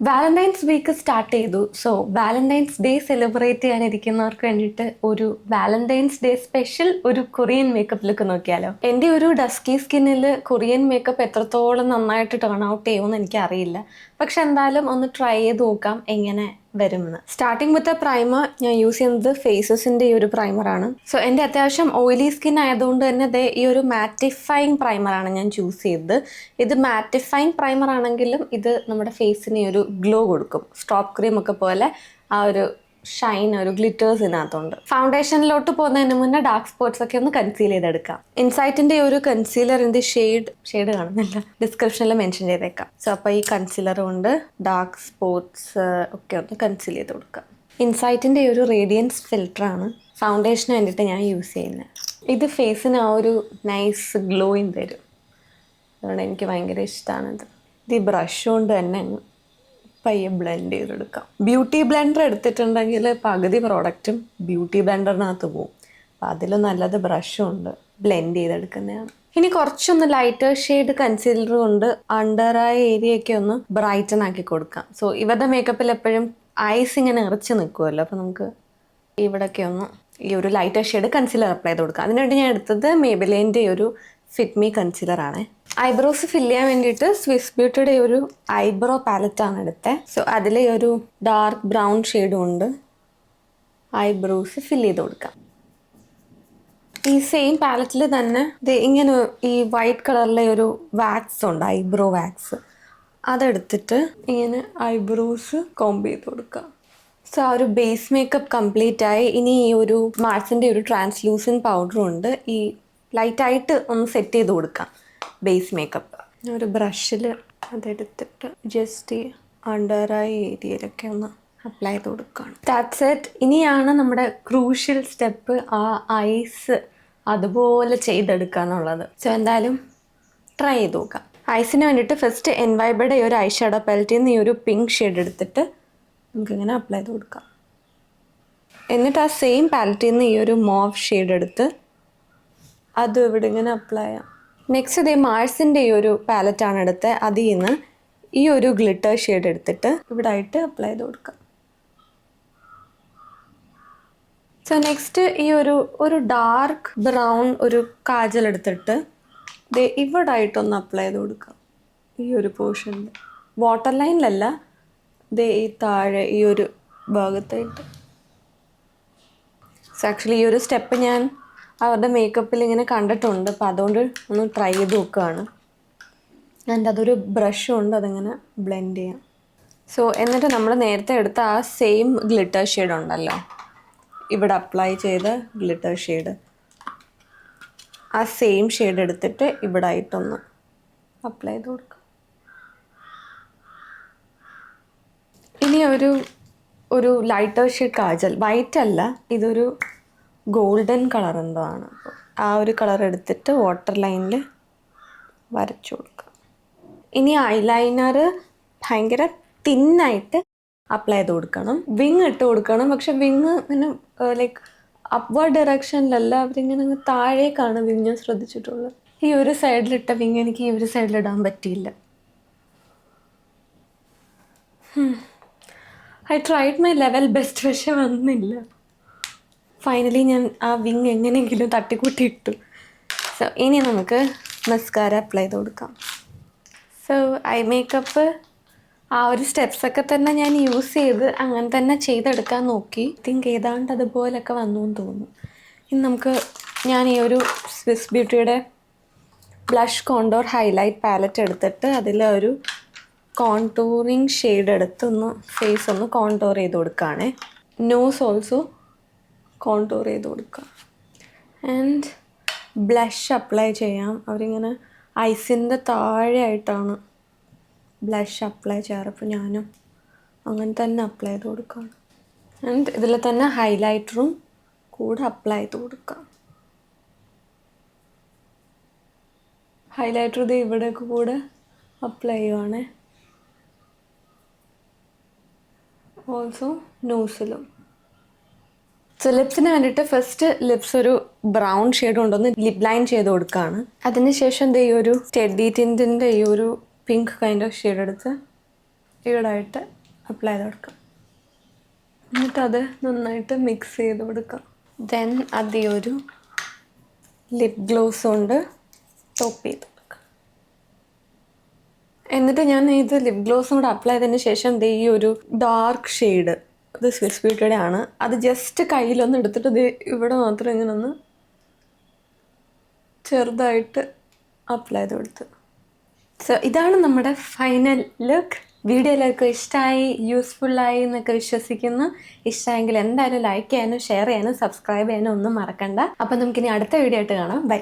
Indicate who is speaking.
Speaker 1: Valentine's week start ചെയ്തു. So Valentine's day celebrate ചെയ്യാനിരിക്കുന്നവർക്ക് വേണ്ടിയിട്ട് ഒരു വാലന്റൈൻസ് ഡേ സ്പെഷ്യൽ ഒരു കൊറിയൻ മേക്കപ്പ് ലുക്ക് നോക്കിയാലോ. എൻ്റെ ഒരു ഡസ്കി സ്കിന്നിൽ കൊറിയൻ മേക്കപ്പ് എത്രത്തോളം നന്നായിട്ട് ടേൺ ഔട്ട് ചെയ്യുമെന്ന് എനിക്കറിയില്ല. പക്ഷെ എന്തായാലും ഒന്ന് ട്രൈ ചെയ്ത് നോക്കാം എങ്ങനെ വരുമെന്ന്. സ്റ്റാർട്ടിങ് വിത്ത് പ്രൈമർ ഞാൻ യൂസ് ചെയ്യുന്നത് ഫേസസിൻ്റെ ഈ ഒരു പ്രൈമറാണ്. സോ എൻ്റെ അത്യാവശ്യം ഓയിലി സ്കിൻ ആയതുകൊണ്ട് തന്നെ ഈ ഒരു മാറ്റിഫൈങ് പ്രൈമറാണ് ഞാൻ ചൂസ് ചെയ്തത്. ഇത് മാറ്റിഫൈങ് പ്രൈമർ ആണെങ്കിലും ഇത് നമ്മുടെ ഫേസിന് ഒരു ഗ്ലോ കൊടുക്കും. സ്ട്രോപ്പ് ക്രീം ഒക്കെ പോലെ ആ ഒരു ഷൈൻ, ഒരു ഗ്ലിറ്റേഴ്സ് ഇതിനകത്തുണ്ട്. ഫൗണ്ടേഷനിലോട്ട് പോകുന്നതിന് മുന്നേ ഡാർക്ക് സ്പോട്ട്സ് ഒക്കെ ഒന്ന് കൺസീൽ ചെയ്തെടുക്കാം. ഇൻസൈറ്റിന്റെ ഒരു കൺസീലറിന്റെ ഷെയ്ഡ് കാണുന്നില്ല, ഡിസ്ക്രിപ്ഷനിൽ മെൻഷൻ ചെയ്തേക്കാം. സോ അപ്പോൾ ഈ കൺസീലർ കൊണ്ട് ഡാർക്ക് സ്പോട്ട്സ് ഒക്കെ ഒന്ന് കൺസീൽ ചെയ്ത് കൊടുക്കാം. ഇൻസൈറ്റിന്റെ ഒരു റേഡിയൻസ് ഫിൽറ്ററാണ് ഫൗണ്ടേഷന് വേണ്ടിയിട്ട് ഞാൻ യൂസ് ചെയ്യുന്നത്. ഇത് ഫേസിന് ആ ഒരു നൈസ് ഗ്ലോയിങ് തരും. അതുകൊണ്ട് എനിക്ക് ഭയങ്കര ഇഷ്ടമാണിത്. ഇത് ഈ ബ്രഷ് കൊണ്ട് തന്നെ പയ്യെ ബ്ലെൻഡ് ചെയ്തെടുക്കാം. ബ്യൂട്ടി ബ്ലെൻഡർ എടുത്തിട്ടുണ്ടെങ്കിൽ പകുതി പ്രോഡക്റ്റും ബ്യൂട്ടി ബ്ലെൻഡറിനകത്ത് പോകും. അപ്പം അതിൽ നല്ലത് ബ്രഷും ഉണ്ട്, ബ്ലെൻഡ് ചെയ്തെടുക്കുന്നതാണ്. ഇനി കുറച്ചൊന്ന് ലൈറ്റർ ഷെയ്ഡ് കൺസീലർ കൊണ്ട് അണ്ടർ ഐ ഏരിയയൊക്കെ ഒന്ന് ബ്രൈറ്റൻ ആക്കി കൊടുക്കാം. സോ ഇവരുടെ മേക്കപ്പിൽ എപ്പോഴും ഐസ് ഇങ്ങനെ ഇറച്ച് നിൽക്കുമല്ലോ, അപ്പോൾ നമുക്ക് ഇവിടെയൊക്കെ ഒന്ന് ഈ ഒരു ലൈറ്റർ ഷെയ്ഡ് കൺസീലർ അപ്ലൈ ചെയ്ത് കൊടുക്കാം. അതിനുവേണ്ടി ഞാൻ എടുത്തത് മേബിലിൻ്റെ ഒരു ഫിറ്റ് മീ കൺസീലറാണ്. ഐബ്രോസ് ഫില്ല് ചെയ്യാൻ വേണ്ടിയിട്ട് സ്വിസ് ബ്യൂട്ടിയുടെ ഒരു ഐബ്രോ പാലറ്റാണ് എടുത്തത്. സോ അതിൽ ഒരു ഡാർക്ക് ബ്രൗൺ ഷെയ്ഡും ഉണ്ട്. ഐബ്രോസ് ഫില്ല് ചെയ്ത് കൊടുക്കാം. ഈ സെയിം പാലറ്റിൽ തന്നെ ഇങ്ങനെ ഈ വൈറ്റ് കളറിലെ ഒരു വാക്സ് ഉണ്ട്, ഐബ്രോ വാക്സ്. അതെടുത്തിട്ട് ഇങ്ങനെ ഐബ്രോസ് കോംബ് ചെയ്ത് കൊടുക്കാം. സോ ആ ഒരു ബേസ് മേക്കപ്പ് കംപ്ലീറ്റ് ആയി. ഇനി ഈ ഒരു മാർസിൻ്റെ ഒരു ട്രാൻസ്ലൂസൻ പൗഡറും ഉണ്ട്. ഈ ലൈറ്റായിട്ട് ഒന്ന് സെറ്റ് ചെയ്ത് കൊടുക്കാം ബേസ് മേക്കപ്പ്. ഒരു ബ്രഷിൽ അതെടുത്തിട്ട് ജസ്റ്റ് ഈ അണ്ടർ ഐ ഏരിയയിലൊക്കെ ഒന്ന് അപ്ലൈ ചെയ്ത് കൊടുക്കുകയാണ്. That's it. ഇനിയാണ് നമ്മുടെ ക്രൂഷ്യൽ സ്റ്റെപ്പ്, ആ ഐസ് അതുപോലെ ചെയ്തെടുക്കുക എന്നുള്ളത്. സോ എന്തായാലും ട്രൈ ചെയ്ത് നോക്കാം. ഐസിന് വേണ്ടിയിട്ട് ഫസ്റ്റ് എൻവൈബയുടെ ഈ ഒരു ഐ ഷാഡോ പാലറ്റിൽ നിന്ന് ഈ ഒരു പിങ്ക് ഷെയ്ഡ് എടുത്തിട്ട് നമുക്കിങ്ങനെ അപ്ലൈ ചെയ്ത് കൊടുക്കാം. എന്നിട്ട് ആ സെയിം പാലറ്റിൽ നിന്ന് ഈ ഒരു മോവ് ഷെയ്ഡ് എടുത്ത് അതും ഇവിടെ ഇങ്ങനെ അപ്ലൈ ചെയ്യാം. നെക്സ്റ്റ് ഇതേ മാർസിൻ്റെ ഈ ഒരു പാലറ്റാണ് എടുത്തത്. അതിൽ നിന്ന് ഈ ഒരു ഗ്ലിറ്റർ ഷെയ്ഡ് എടുത്തിട്ട് ഇവിടെ ആയിട്ട് അപ്ലൈ ചെയ്ത് കൊടുക്കാം. സോ നെക്സ്റ്റ് ഈ ഒരു ഡാർക്ക് ബ്രൗൺ ഒരു കാജൽ എടുത്തിട്ട് ഇവിടെ ആയിട്ടൊന്ന് അപ്ലൈ ചെയ്ത് കൊടുക്കാം. ഈ ഒരു പോർഷനിൽ വാട്ടർ ലൈനിലല്ല, ഈ താഴെ ഈ ഒരു ഭാഗത്തായിട്ട്. സോ ആക്ച്വലി ഈ ഒരു സ്റ്റെപ്പ് ഞാൻ അവരുടെ മേക്കപ്പിൽ ഇങ്ങനെ കണ്ടിട്ടുണ്ട്. അപ്പോൾ അതുകൊണ്ട് ഒന്ന് ട്രൈ ചെയ്ത് നോക്കുകയാണ്. ആൻഡ് അതൊരു ബ്രഷും ഉണ്ട്, അതിങ്ങനെ ബ്ലെൻഡ് ചെയ്യാം. സോ എന്നിട്ട് നമ്മൾ നേരത്തെ എടുത്ത ആ സെയിം ഗ്ലിറ്റർ ഷെയ്ഡ് ഉണ്ടല്ലോ, ഇവിടെ അപ്ലൈ ചെയ്ത ഗ്ലിറ്റർ ഷെയ്ഡ്, ആ സെയിം ഷെയ്ഡ് എടുത്തിട്ട് ഇവിടെ ആയിട്ടൊന്ന് അപ്ലൈ ചെയ്ത് കൊടുക്കാം. ഇനി ഒരു ലൈറ്റർ ഷെയ്ഡ് കാജൽ, വൈറ്റ് അല്ല, ഇതൊരു ഗോൾഡൻ കളർ എന്തോ ആണ്. അപ്പോൾ ആ ഒരു കളർ എടുത്തിട്ട് വാട്ടർ ലൈനിൽ വരച്ചു കൊടുക്കുക. ഇനി ഐലൈനർ ഭയങ്കര തിന്നായിട്ട് അപ്ലൈ ചെയ്ത് കൊടുക്കണം. വിങ് ഇട്ട് കൊടുക്കണം. പക്ഷെ വിങ് ഇങ്ങനെ ലൈക്ക് അപ്വേർഡ് ഡയറക്ഷനിലല്ല, അവരിങ്ങനെ താഴേക്കാണ് വിങ് ശ്രദ്ധിച്ചിട്ടുള്ളത്. ഈ ഒരു സൈഡിലിട്ട വിങ് എനിക്ക് ഈ ഒരു സൈഡിലിടാൻ പറ്റിയില്ല. I tried my level best, പക്ഷെ വന്നില്ല. ഫൈനലി ഞാൻ ആ വിങ് എങ്ങനെയെങ്കിലും തട്ടിക്കൂട്ടി ഇട്ടു. സോ ഇനി നമുക്ക് മസ്കാര അപ്ലൈ ചെയ്ത് കൊടുക്കാം. സോ ഐ മേക്കപ്പ് ആ ഒരു സ്റ്റെപ്സൊക്കെ തന്നെ ഞാൻ യൂസ് ചെയ്ത് അങ്ങനെ തന്നെ ചെയ്തെടുക്കാൻ നോക്കി. ഏതാണ്ട് അതുപോലൊക്കെ വന്നു എന്ന് തോന്നുന്നു. ഇനി ഞാൻ ഈ ഒരു സ്വിസ് ബ്യൂട്ടിയുടെ ബ്ലഷ് കോണ്ടോർ ഹൈലൈറ്റ് പാലറ്റ് എടുത്തിട്ട് അതിൽ ഒരു കോണ്ടൂറിങ് ഷെയ്ഡ് എടുത്ത് ഫേസ് ഒന്ന് കോണ്ടോർ ചെയ്ത് കൊടുക്കുകയാണ്. നോസ് ഓൾസോ കോണ്ടൂർ ചെയ്ത് കൊടുക്കുക. ആൻഡ് ബ്ലഷ് അപ്ലൈ ചെയ്യാം. അവരിങ്ങനെ ഐസിൻ്റെ താഴെയായിട്ടാണ് ബ്ലഷ് അപ്ലൈ ചെയ്യാറ്. അപ്പോൾ ഞാനും അങ്ങനെ തന്നെ അപ്ലൈ ചെയ്ത് കൊടുക്കുകയാണ്. ആൻഡ് ഇതിൽ തന്നെ ഹൈലൈറ്ററും കൂടെ അപ്ലൈ ചെയ്ത് കൊടുക്കാം. ഹൈലൈറ്റർ ഇത് ഇവിടെയൊക്കെ കൂടെ അപ്ലൈ ചെയ്യുവാണ്. ഓൾസോ നോസിലും. സോ ലിപ്സിന് വേണ്ടിയിട്ട് ഫസ്റ്റ് ലിപ്സ് ഒരു ബ്രൗൺ ഷെയ്ഡ് കൊണ്ടൊന്ന് ലിപ് ലൈൻ ചെയ്ത് കൊടുക്കുകയാണ്. അതിനുശേഷം ഈ ഒരു സ്റ്റെഡി ടിൻറ്റിൻ്റെ ഈ ഒരു പിങ്ക് കൈൻഡ് ഓഫ് ഷെയ്ഡ് എടുത്ത് ഈടായിട്ട് അപ്ലൈ ചെയ്ത് കൊടുക്കാം. എന്നിട്ടത് നന്നായിട്ട് മിക്സ് ചെയ്ത് കൊടുക്കാം. ദെൻ അതേ ഒരു ലിപ് ഗ്ലോസ് കൊണ്ട് ടോപ്പ് ചെയ്ത് കൊടുക്കാം. എന്നിട്ട് ഞാൻ ഇത് ലിപ് ഗ്ലോസും കൂടെ അപ്ലൈ ചെയ്തതിന് ശേഷം ദേ ഈ ഒരു ഡാർക്ക് ഷെയ്ഡ്, ഇത് സ്വിസ് ബ്യൂട്ടിയുടെ ആണ്, അത് ജസ്റ്റ് കയ്യിലൊന്ന് എടുത്തിട്ട് ഇത് ഇവിടെ മാത്രം ഇങ്ങനെ ഒന്ന് ചെറുതായിട്ട് അപ്ലൈ ചെയ്ത് കൊടുത്ത്. സോ ഇതാണ് നമ്മുടെ ഫൈനൽ ലുക്ക്. വീഡിയോ എല്ലാവർക്കും ഇഷ്ടമായി, യൂസ്ഫുള്ളായി എന്നൊക്കെ വിശ്വസിക്കുന്നു. ഇഷ്ടമായെങ്കിൽ എന്തായാലും ലൈക്ക് ചെയ്യാനും ഷെയർ ചെയ്യാനും സബ്സ്ക്രൈബ് ചെയ്യാനും ഒന്നും മറക്കണ്ട. അപ്പം നമുക്കിനി അടുത്ത വീഡിയോ ആയിട്ട് കാണാം. ബൈ.